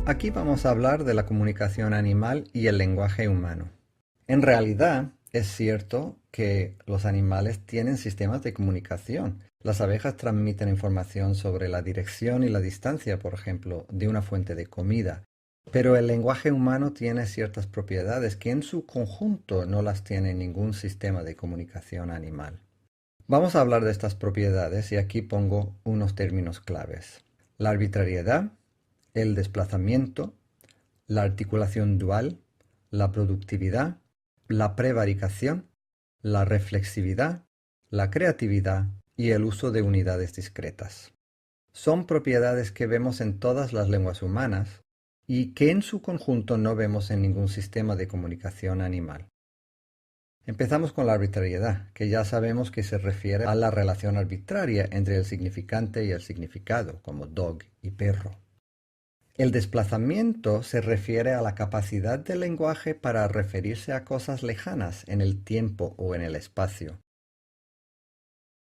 Aquí vamos a hablar de la comunicación animal y el lenguaje humano. En realidad, es cierto que los animales tienen sistemas de comunicación. Las abejas transmiten información sobre la dirección y la distancia, por ejemplo, de una fuente de comida. Pero el lenguaje humano tiene ciertas propiedades que en su conjunto no las tiene ningún sistema de comunicación animal. Vamos a hablar de estas propiedades y aquí pongo unos términos claves. La arbitrariedad, el desplazamiento, la articulación dual, la productividad, la prevaricación, la reflexividad, la creatividad y el uso de unidades discretas. Son propiedades que vemos en todas las lenguas humanas y que en su conjunto no vemos en ningún sistema de comunicación animal. Empezamos con la arbitrariedad, que ya sabemos que se refiere a la relación arbitraria entre el significante y el significado, como dog y perro. El desplazamiento se refiere a la capacidad del lenguaje para referirse a cosas lejanas en el tiempo o en el espacio.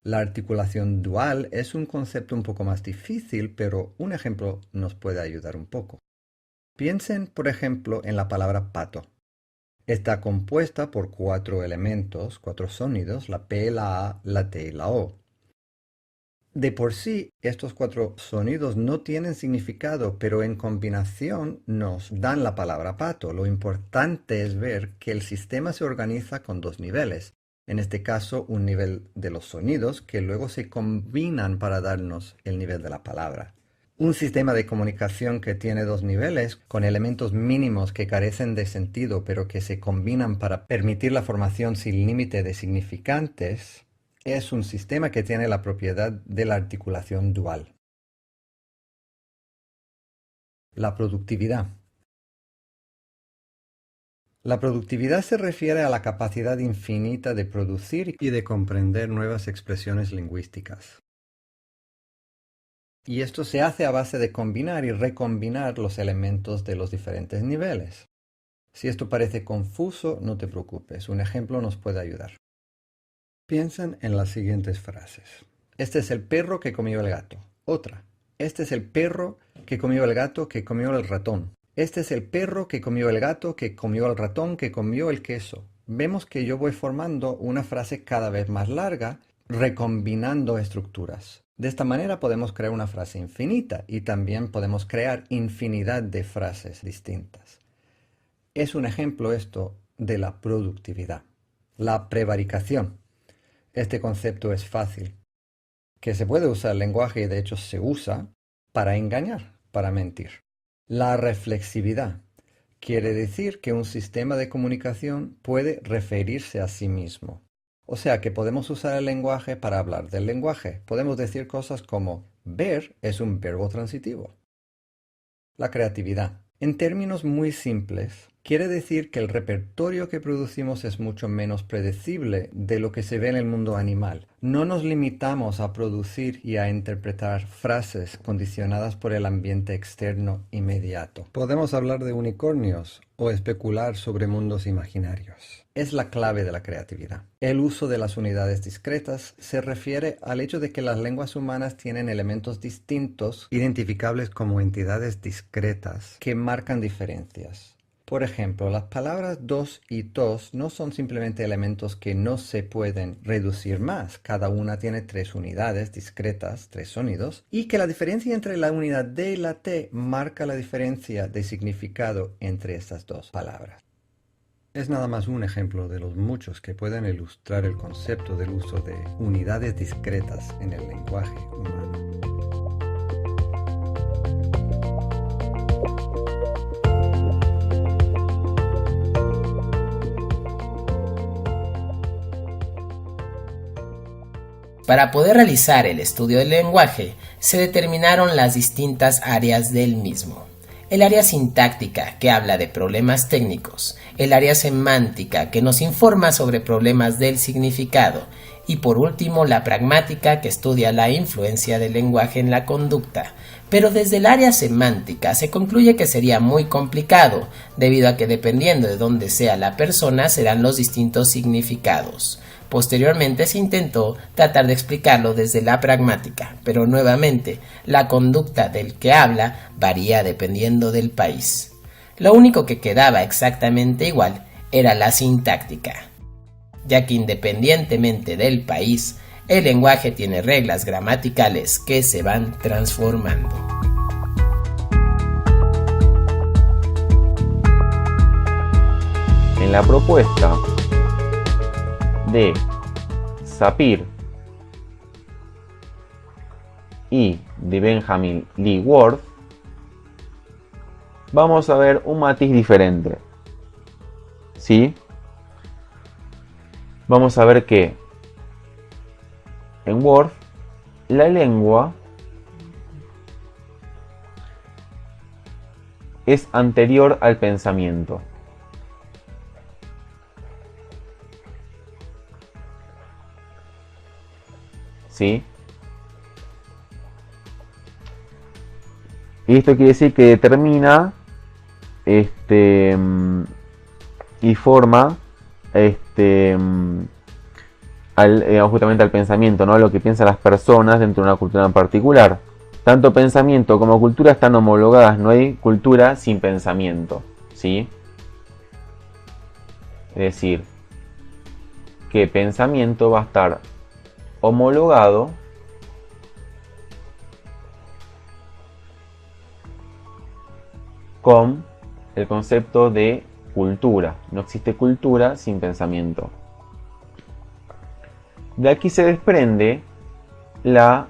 La articulación dual es un concepto un poco más difícil, pero un ejemplo nos puede ayudar un poco. Piensen, por ejemplo, en la palabra pato. Está compuesta por 4 elementos, 4 sonidos, la P, la A, la T y la O. De por sí, estos 4 sonidos no tienen significado, pero en combinación nos dan la palabra pato. Lo importante es ver que el sistema se organiza con 2 niveles. En este caso, un nivel de los sonidos que luego se combinan para darnos el nivel de la palabra. Un sistema de comunicación que tiene 2 niveles, con elementos mínimos que carecen de sentido, pero que se combinan para permitir la formación sin límite de significantes, es un sistema que tiene la propiedad de la articulación dual. La productividad. La productividad se refiere a la capacidad infinita de producir y de comprender nuevas expresiones lingüísticas. Y esto se hace a base de combinar y recombinar los elementos de los diferentes niveles. Si esto parece confuso, no te preocupes, un ejemplo nos puede ayudar. Piensen en las siguientes frases. Este es el perro que comió el gato. Otra. Este es el perro que comió el gato que comió el ratón. Este es el perro que comió el gato que comió el ratón que comió el queso. Vemos que yo voy formando una frase cada vez más larga, recombinando estructuras. De esta manera podemos crear una frase infinita y también podemos crear infinidad de frases distintas. Es un ejemplo esto de la productividad. La prevaricación. Este concepto es fácil, que se puede usar el lenguaje y de hecho se usa para engañar, para mentir. La reflexividad quiere decir que un sistema de comunicación puede referirse a sí mismo. O sea que podemos usar el lenguaje para hablar del lenguaje. Podemos decir cosas como ver es un verbo transitivo. La creatividad. En términos muy simples, quiere decir que el repertorio que producimos es mucho menos predecible de lo que se ve en el mundo animal. No nos limitamos a producir y a interpretar frases condicionadas por el ambiente externo inmediato. Podemos hablar de unicornios o especular sobre mundos imaginarios. Es la clave de la creatividad. El uso de las unidades discretas se refiere al hecho de que las lenguas humanas tienen elementos distintos, identificables como entidades discretas, que marcan diferencias. Por ejemplo, las palabras dos y tos no son simplemente elementos que no se pueden reducir más. Cada una tiene 3 unidades discretas, 3 sonidos, y que la diferencia entre la unidad D y la T marca la diferencia de significado entre estas 2 palabras. Es nada más un ejemplo de los muchos que pueden ilustrar el concepto del uso de unidades discretas en el lenguaje humano. Para poder realizar el estudio del lenguaje, se determinaron las distintas áreas del mismo. El área sintáctica, que habla de problemas técnicos, el área semántica, que nos informa sobre problemas del significado, y por último la pragmática, que estudia la influencia del lenguaje en la conducta. Pero desde el área semántica se concluye que sería muy complicado, debido a que dependiendo de dónde sea la persona serán los distintos significados. Posteriormente se intentó tratar de explicarlo desde la pragmática, pero nuevamente la conducta del que habla varía dependiendo del país. Lo único que quedaba exactamente igual era la sintáctica, ya que independientemente del país, el lenguaje tiene reglas gramaticales que se van transformando. En la propuesta de Sapir y de Benjamin Lee Ward, vamos a ver un matiz diferente. ¿Sí? Vamos a ver que en Word la lengua es anterior al pensamiento. ¿Sí? Y esto quiere decir que determina y forma justamente al pensamiento, ¿no? Lo que piensan las personas dentro de una cultura en particular. Tanto pensamiento como cultura están homologadas, no hay cultura sin pensamiento, ¿sí? Es decir, que pensamiento va a estar homologado con el concepto de cultura. No existe cultura sin pensamiento. De aquí se desprende la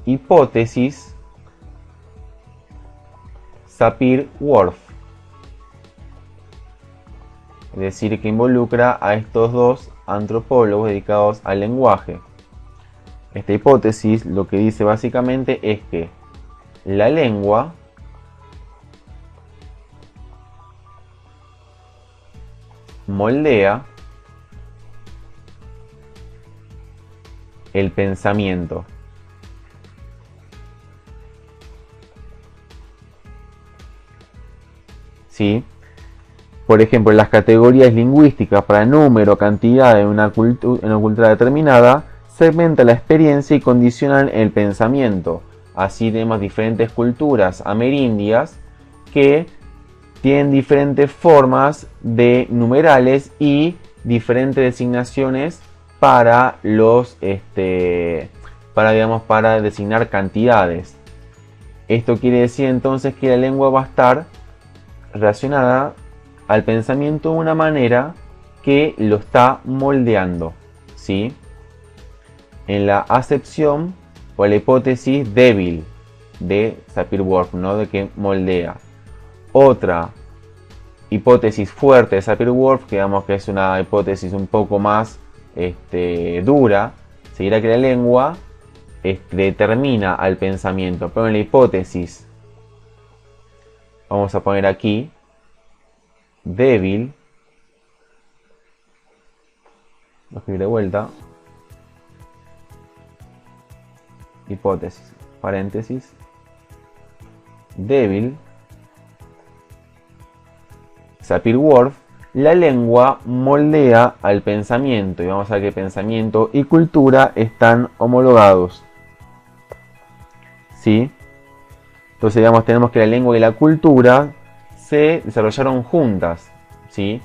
hipótesis Sapir-Whorf, es decir, que involucra a estos dos antropólogos dedicados al lenguaje. Esta hipótesis lo que dice básicamente es que la lengua moldea el pensamiento. ¿Sí? Por ejemplo, las categorías lingüísticas para número, cantidad en una cultura determinada segmentan la experiencia y condicionan el pensamiento. Así tenemos diferentes culturas amerindias que tienen diferentes formas de numerales y diferentes designaciones para para designar cantidades. Esto quiere decir entonces que la lengua va a estar relacionada al pensamiento de una manera que lo está moldeando, ¿sí? En la acepción o la hipótesis débil de Sapir-Whorf, ¿no? De que moldea. Otra hipótesis fuerte de Sapir-Whorf, que digamos que es una hipótesis un poco más dura, seguirá que la lengua determina al pensamiento, pero en la hipótesis, vamos a poner aquí, débil, voy a escribir de vuelta, hipótesis, paréntesis, débil, Sapir-Whorf, la lengua moldea al pensamiento, y vamos a ver que pensamiento y cultura están homologados. ¿Sí? Entonces, digamos, tenemos que la lengua y la cultura se desarrollaron juntas, ¿sí?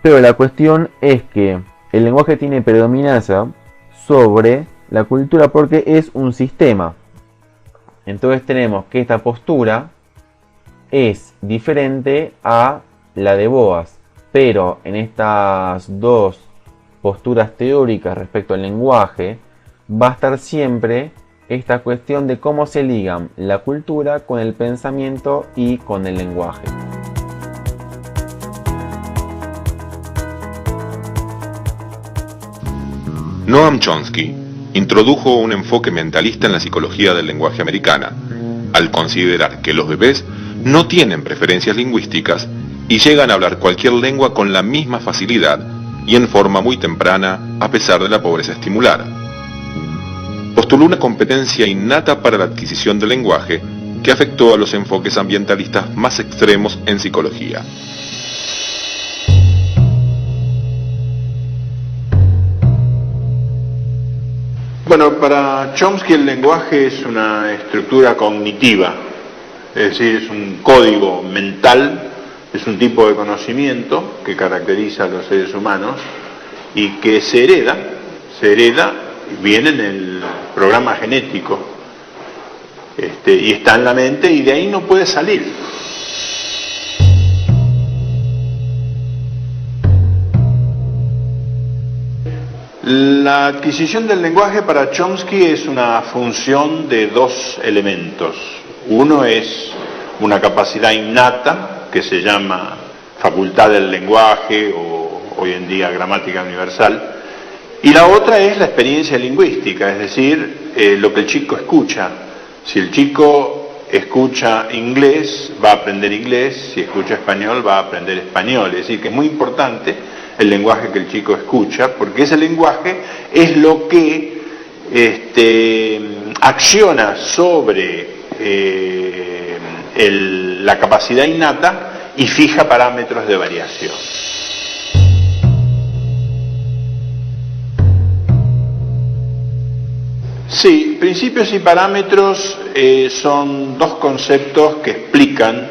Pero la cuestión es que el lenguaje tiene predominancia sobre la cultura porque es un sistema. Entonces tenemos que esta postura es diferente a la de Boas, pero en estas dos posturas teóricas respecto al lenguaje va a estar siempre esta cuestión de cómo se ligan la cultura con el pensamiento y con el lenguaje. Noam Chomsky, introdujo un enfoque mentalista en la psicología del lenguaje americana, al considerar que los bebés no tienen preferencias lingüísticas y llegan a hablar cualquier lengua con la misma facilidad y en forma muy temprana, a pesar de la pobreza estimular. Postuló una competencia innata para la adquisición del lenguaje que afectó a los enfoques ambientalistas más extremos en psicología. Bueno, para Chomsky el lenguaje es una estructura cognitiva, es decir, es un código mental, es un tipo de conocimiento que caracteriza a los seres humanos y que se hereda, viene en el programa genético, y está en la mente y de ahí no puede salir. La adquisición del lenguaje para Chomsky es una función de dos elementos. Uno es una capacidad innata que se llama facultad del lenguaje o hoy en día gramática universal, y la otra es la experiencia lingüística, es decir, lo que el chico escucha. Si el chico escucha inglés, va a aprender inglés; si escucha español, va a aprender español. Es decir, que es muy importante el lenguaje que el chico escucha, porque ese lenguaje es lo que acciona sobre la capacidad innata y fija parámetros de variación. Sí, principios y parámetros son dos conceptos que explican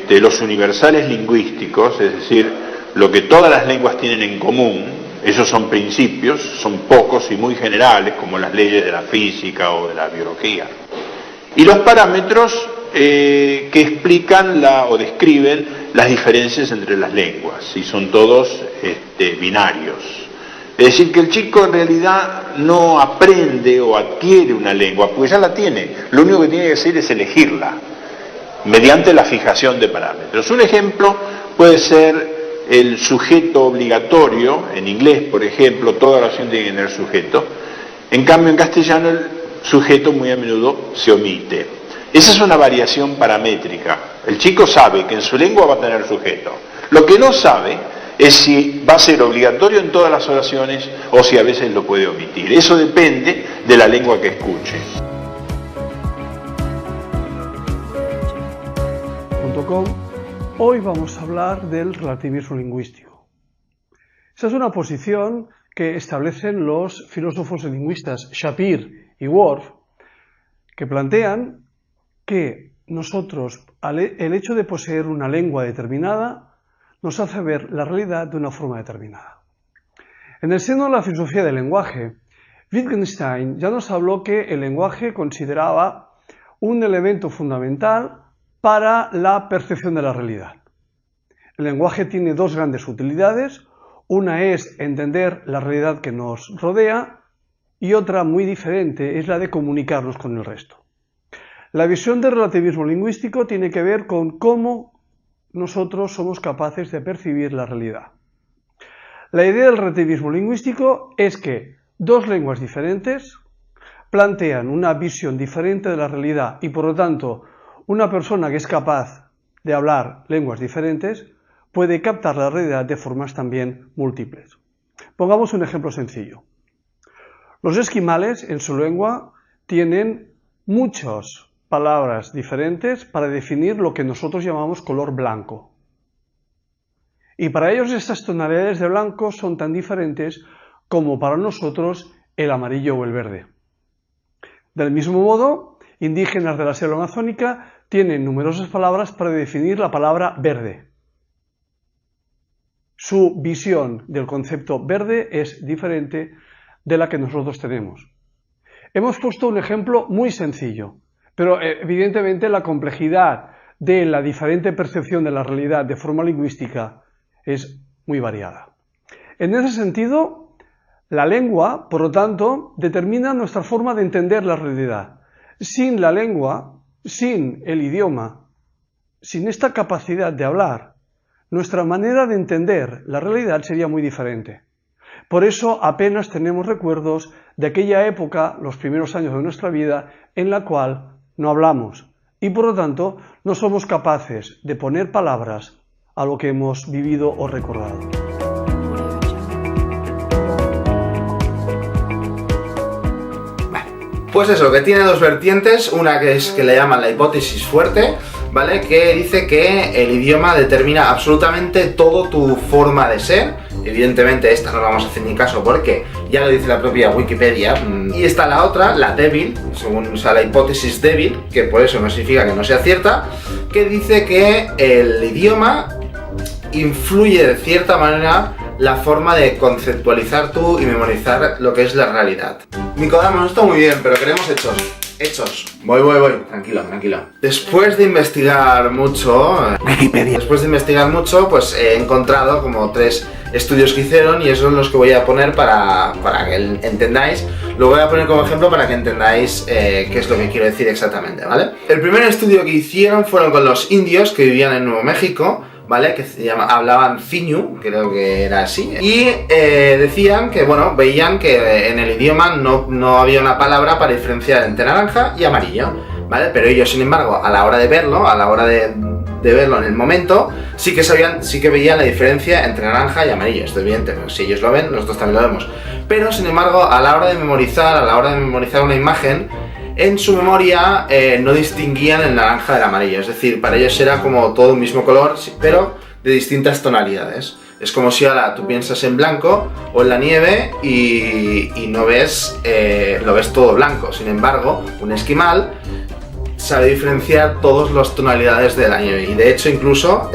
los universales lingüísticos, es decir, lo que todas las lenguas tienen en común. Esos son principios, son pocos y muy generales, como las leyes de la física o de la biología. Y los parámetros que explican o describen las diferencias entre las lenguas, y son todos binarios. Es decir, que el chico en realidad no aprende o adquiere una lengua, porque ya la tiene. Lo único que tiene que hacer es elegirla, mediante la fijación de parámetros. Un ejemplo puede ser el sujeto obligatorio. En inglés, por ejemplo, toda oración tiene que tener sujeto. En cambio, en castellano el sujeto muy a menudo se omite. Esa es una variación paramétrica. El chico sabe que en su lengua va a tener sujeto. Lo que no sabe es si va a ser obligatorio en todas las oraciones o si a veces lo puede omitir. Eso depende de la lengua que escuche. Hoy vamos a hablar del relativismo lingüístico. Esa es una posición que establecen los filósofos y lingüistas Shapir y Worf, que plantean que nosotros, el hecho de poseer una lengua determinada, nos hace ver la realidad de una forma determinada. En el seno de la filosofía del lenguaje, Wittgenstein ya nos habló que el lenguaje consideraba un elemento fundamental para la percepción de la realidad. El lenguaje tiene dos grandes utilidades. Una es entender la realidad que nos rodea y otra muy diferente es la de comunicarnos con el resto. La visión del relativismo lingüístico tiene que ver con cómo nosotros somos capaces de percibir la realidad. La idea del relativismo lingüístico es que dos lenguas diferentes plantean una visión diferente de la realidad y, por lo tanto, una persona que es capaz de hablar lenguas diferentes puede captar la realidad de formas también múltiples. Pongamos un ejemplo sencillo. Los esquimales en su lengua tienen muchas palabras diferentes para definir lo que nosotros llamamos color blanco. Y para ellos estas tonalidades de blanco son tan diferentes como para nosotros el amarillo o el verde. Del mismo modo, indígenas de la selva amazónica tienen numerosas palabras para definir la palabra verde. Su visión del concepto verde es diferente de la que nosotros tenemos. Hemos puesto un ejemplo muy sencillo, pero evidentemente la complejidad de la diferente percepción de la realidad de forma lingüística es muy variada. En ese sentido, la lengua, por lo tanto, determina nuestra forma de entender la realidad. Sin la lengua, sin el idioma, sin esta capacidad de hablar, nuestra manera de entender la realidad sería muy diferente. Por eso apenas tenemos recuerdos de aquella época, los primeros años de nuestra vida, en la cual no hablamos y por lo tanto no somos capaces de poner palabras a lo que hemos vivido o recordado. Pues eso, que tiene dos vertientes, una que es que le llaman la hipótesis fuerte, ¿vale? Que dice que el idioma determina absolutamente todo tu forma de ser. Evidentemente esta no vamos a hacer ni caso porque ya lo dice la propia Wikipedia. Y está la otra, la débil, según la hipótesis débil, que por eso no significa que no sea cierta, que dice que el idioma influye de cierta manera la forma de conceptualizar tú y memorizar lo que es la realidad. Nicodemo, está muy bien, pero queremos hechos. Hechos. Voy. Tranquilo. Después de investigar mucho, Wikipedia. Pues he encontrado como 3 estudios que hicieron y esos son los que voy a poner para que entendáis. Lo voy a poner como ejemplo para que entendáis qué es lo que quiero decir exactamente, ¿vale? El primer estudio que hicieron fueron con los indios que vivían en Nuevo México, ¿vale? Que hablaban Ciñu, creo que era así. Y decían que, bueno, veían que en el idioma no había una palabra para diferenciar entre naranja y amarillo, ¿vale? Pero ellos, sin embargo, a la hora de verlo, de verlo en el momento, sí que veían la diferencia entre naranja y amarillo. Esto es evidente, porque si ellos lo ven, nosotros también lo vemos. Pero, sin embargo, a la hora de memorizar una imagen, en su memoria no distinguían el naranja del amarillo, es decir, para ellos era como todo un mismo color, pero de distintas tonalidades. Es como si ahora tú piensas en blanco o en la nieve y no ves, lo ves todo blanco. Sin embargo, un esquimal sabe diferenciar todas las tonalidades de la nieve y de hecho incluso,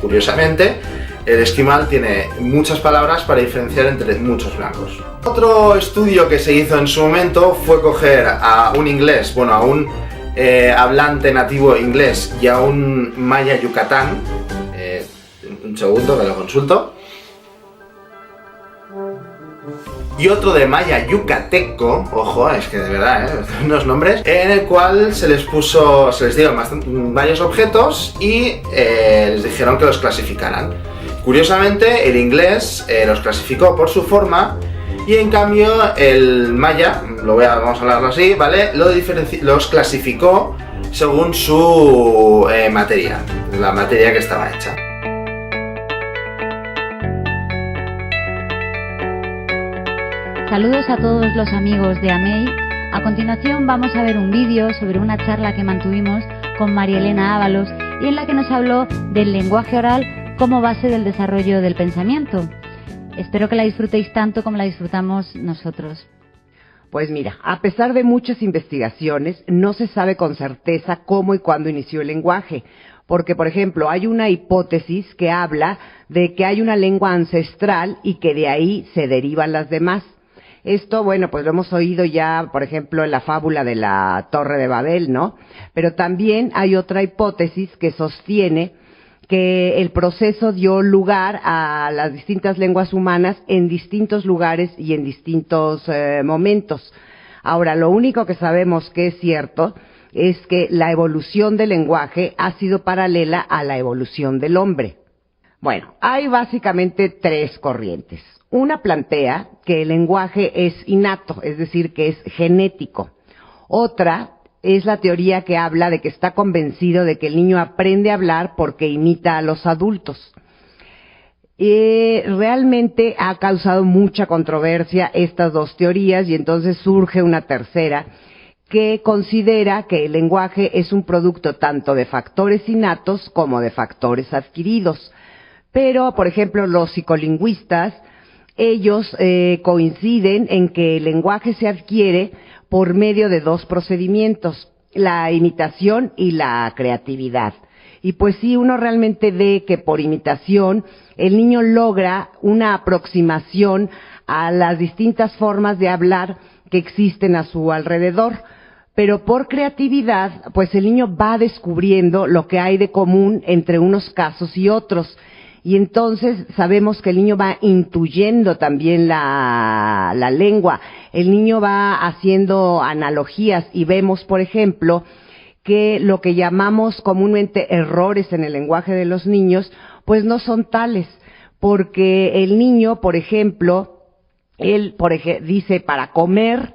curiosamente, el esquimal tiene muchas palabras para diferenciar entre muchos blancos. Otro estudio que se hizo en su momento fue coger a un inglés, bueno, a un hablante nativo inglés y a un maya yucatán. Un segundo que lo consulto. Y otro de maya yucateco, ojo, es que de verdad, unos nombres, en el cual se les dieron varios objetos y les dijeron que los clasificaran. Curiosamente, el inglés los clasificó por su forma y en cambio el maya, vamos a hablarlo así, ¿vale? Los clasificó según su materia, la materia que estaba hecha. Saludos a todos los amigos de AMEI. A continuación vamos a ver un vídeo sobre una charla que mantuvimos con María Elena Ábalos y en la que nos habló del lenguaje oral como base del desarrollo del pensamiento. Espero que la disfrutéis tanto como la disfrutamos nosotros. Pues mira, a pesar de muchas investigaciones, no se sabe con certeza cómo y cuándo inició el lenguaje. Porque, por ejemplo, hay una hipótesis que habla de que hay una lengua ancestral y que de ahí se derivan las demás. Esto, bueno, pues lo hemos oído ya, por ejemplo, en la fábula de la Torre de Babel, ¿no? Pero también hay otra hipótesis que sostiene que el proceso dio lugar a las distintas lenguas humanas en distintos lugares y en distintos momentos. Ahora, lo único que sabemos que es cierto es que la evolución del lenguaje ha sido paralela a la evolución del hombre. Bueno, hay básicamente 3 corrientes. Una plantea que el lenguaje es innato, es decir, que es genético. Otra es la teoría que habla de que está convencido de que el niño aprende a hablar porque imita a los adultos. Realmente ha causado mucha controversia estas 2 teorías y entonces surge una tercera que considera que el lenguaje es un producto tanto de factores innatos como de factores adquiridos. Pero, por ejemplo, los psicolingüistas, ellos coinciden en que el lenguaje se adquiere por medio de 2 procedimientos, la imitación y la creatividad. Y pues sí, uno realmente ve que por imitación el niño logra una aproximación a las distintas formas de hablar que existen a su alrededor. Pero por creatividad, pues el niño va descubriendo lo que hay de común entre unos casos y otros. Y entonces sabemos que el niño va intuyendo también la lengua, el niño va haciendo analogías y vemos, por ejemplo, que lo que llamamos comúnmente errores en el lenguaje de los niños, pues no son tales, porque el niño, por ejemplo, Él, por ejemplo, dice para comer,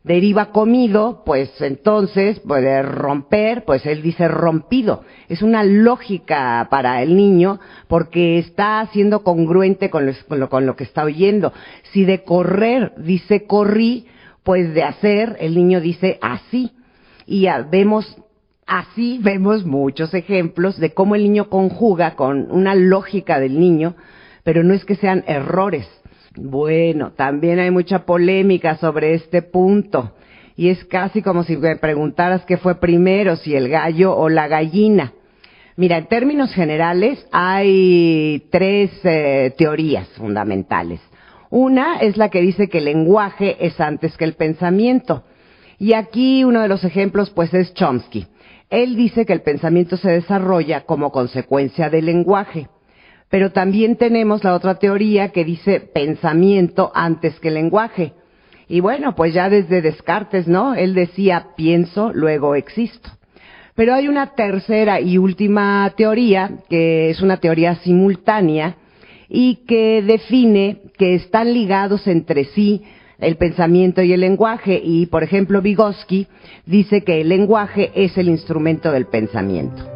deriva comido, pues entonces, puede romper, pues él dice rompido. Es una lógica para el niño porque está siendo congruente con lo que está oyendo. Si de correr dice corrí, pues de hacer el niño dice así. Y vemos muchos ejemplos de cómo el niño conjuga con una lógica del niño, pero no es que sean errores. Bueno, también hay mucha polémica sobre este punto. Y es casi como si me preguntaras qué fue primero, si el gallo o la gallina. Mira, en términos generales hay tres teorías fundamentales. Una es la que dice que el lenguaje es antes que el pensamiento. Y aquí uno de los ejemplos pues es Chomsky. Él dice que el pensamiento se desarrolla como consecuencia del lenguaje. Pero también tenemos la otra teoría que dice pensamiento antes que lenguaje. Y bueno, pues ya desde Descartes, ¿no? Él decía pienso, luego existo. Pero hay una tercera y última teoría, que es una teoría simultánea, y que define que están ligados entre sí el pensamiento y el lenguaje. Y, por ejemplo, Vygotsky dice que el lenguaje es el instrumento del pensamiento.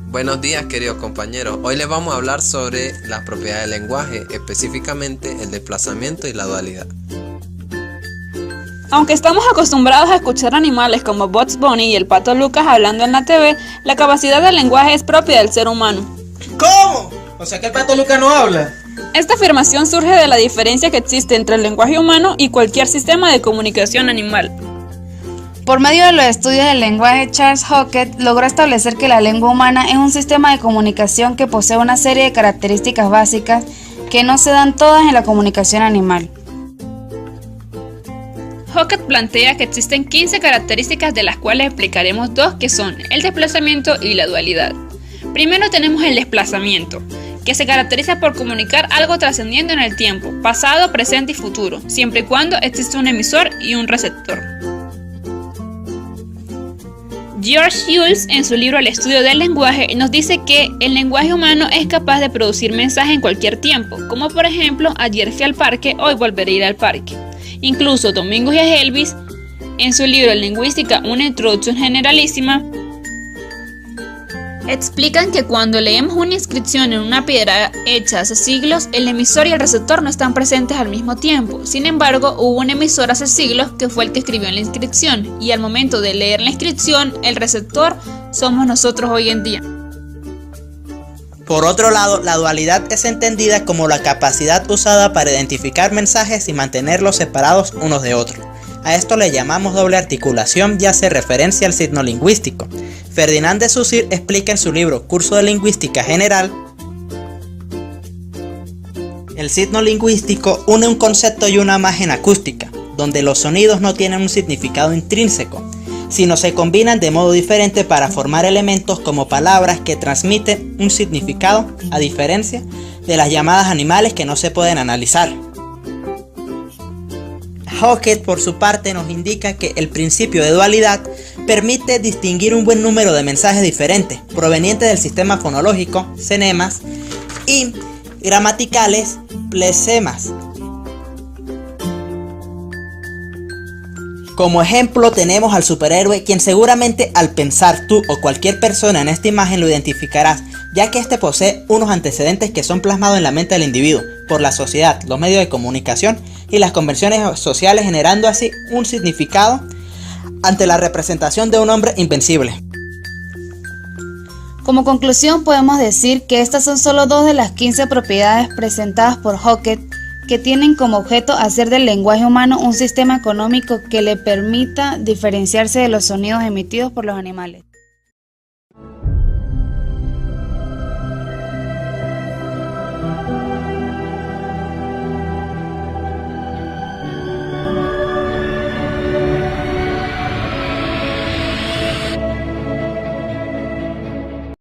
Buenos días, queridos compañeros. Hoy les vamos a hablar sobre las propiedades del lenguaje, específicamente el desplazamiento y la dualidad. Aunque estamos acostumbrados a escuchar animales como Bugs Bunny y el pato Lucas hablando en la TV, la capacidad del lenguaje es propia del ser humano. ¿Cómo? O sea que el pato Lucas no habla. Esta afirmación surge de la diferencia que existe entre el lenguaje humano y cualquier sistema de comunicación animal. Por medio de los estudios del lenguaje, Charles Hockett logró establecer que la lengua humana es un sistema de comunicación que posee una serie de características básicas que no se dan todas en la comunicación animal. Hockett plantea que existen 15 características de las cuales explicaremos dos, que son el desplazamiento y la dualidad. Primero tenemos el desplazamiento, que se caracteriza por comunicar algo trascendiendo en el tiempo, pasado, presente y futuro, siempre y cuando existe un emisor y un receptor. George Jules, en su libro El estudio del lenguaje, nos dice que el lenguaje humano es capaz de producir mensajes en cualquier tiempo, como por ejemplo, ayer fui al parque, hoy volveré a ir al parque. Incluso Domingos y Helvis, en su libro Lingüística, una introducción generalísima, explican que cuando leemos una inscripción en una piedra hecha hace siglos, el emisor y el receptor no están presentes al mismo tiempo. Sin embargo, hubo un emisor hace siglos que fue el que escribió en la inscripción, y al momento de leer la inscripción, el receptor somos nosotros hoy en día. Por otro lado, la dualidad es entendida como la capacidad usada para identificar mensajes y mantenerlos separados unos de otros. A esto le llamamos doble articulación y hace referencia al signo lingüístico. Ferdinand de Saussure explica en su libro Curso de Lingüística General: el signo lingüístico une un concepto y una imagen acústica, donde los sonidos no tienen un significado intrínseco, sino se combinan de modo diferente para formar elementos como palabras que transmiten un significado, a diferencia de las llamadas animales que no se pueden analizar. Hockett, por su parte, nos indica que el principio de dualidad permite distinguir un buen número de mensajes diferentes, provenientes del sistema fonológico, cenemas, y gramaticales, plesemas. Como ejemplo tenemos al superhéroe, quien seguramente al pensar tú o cualquier persona en esta imagen lo identificarás, ya que este posee unos antecedentes que son plasmados en la mente del individuo, por la sociedad, los medios de comunicación y las convenciones sociales, generando así un significado ante la representación de un hombre invencible. Como conclusión podemos decir que estas son solo dos de las 15 propiedades presentadas por Hockett, que tienen como objeto hacer del lenguaje humano un sistema económico que le permita diferenciarse de los sonidos emitidos por los animales.